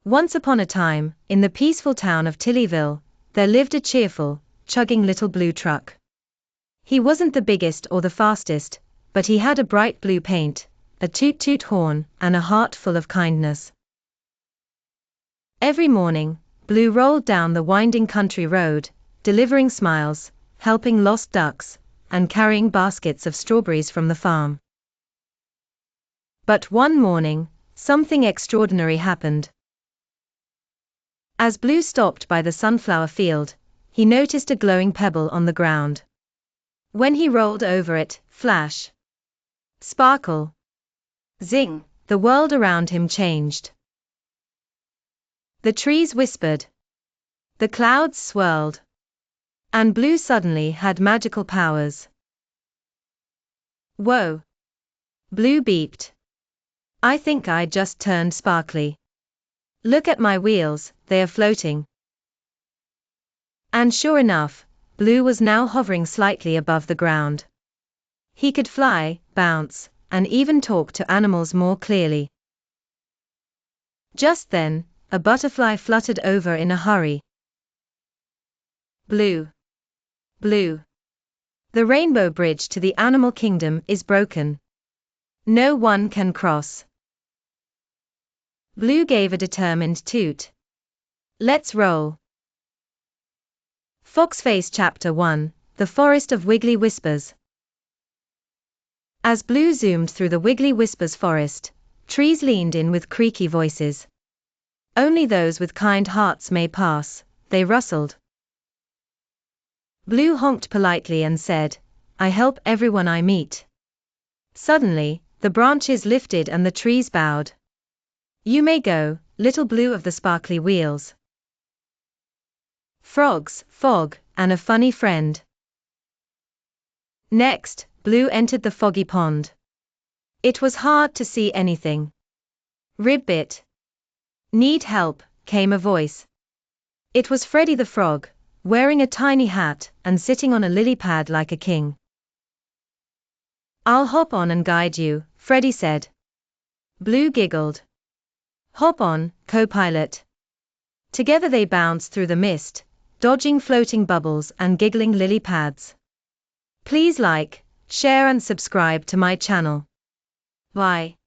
Once upon a time, in the peaceful town of Tillyville, there lived a cheerful, chugging little blue truck. He wasn't the biggest or the fastest, but he had a bright blue paint, a toot-toot horn, and a heart full of kindness. Every morning, Blue rolled down the winding country road, delivering smiles, helping lost ducks, and carrying baskets of strawberries from the farm. But one morning, something extraordinary happened. As Blue stopped by the sunflower field, he noticed a glowing pebble on the ground. When he rolled over it, flash, sparkle, zing, the world around him changed. The trees whispered, the clouds swirled, and Blue suddenly had magical powers. Whoa! Blue beeped. I think I just turned sparkly. Look at my wheels, they are floating. And sure enough, Blue was now hovering slightly above the ground. He could fly, bounce, and even talk to animals more clearly. Just then, a butterfly fluttered over in a hurry. Blue! Blue! The rainbow bridge to the animal kingdom is broken. No one can cross. Blue gave a determined toot. Let's roll. Foxface Chapter 1, The Forest of Wiggly Whispers. As Blue zoomed through the Wiggly Whispers forest, trees leaned in with creaky voices. Only those with kind hearts may pass, they rustled. Blue honked politely and said, I help everyone I meet. Suddenly, the branches lifted and the trees bowed. You may go, little Blue of the sparkly wheels. Frogs, fog, and a funny friend. Next, Blue entered the foggy pond. It was hard to see anything. Ribbit. Need help, came a voice. It was Freddy the Frog, wearing a tiny hat and sitting on a lily pad like a king. I'll hop on and guide you, Freddy said. Blue giggled. Hop on, co-pilot. Together they bounced through the mist, dodging floating bubbles and giggling lily pads. Please like, share and subscribe to my channel. Bye.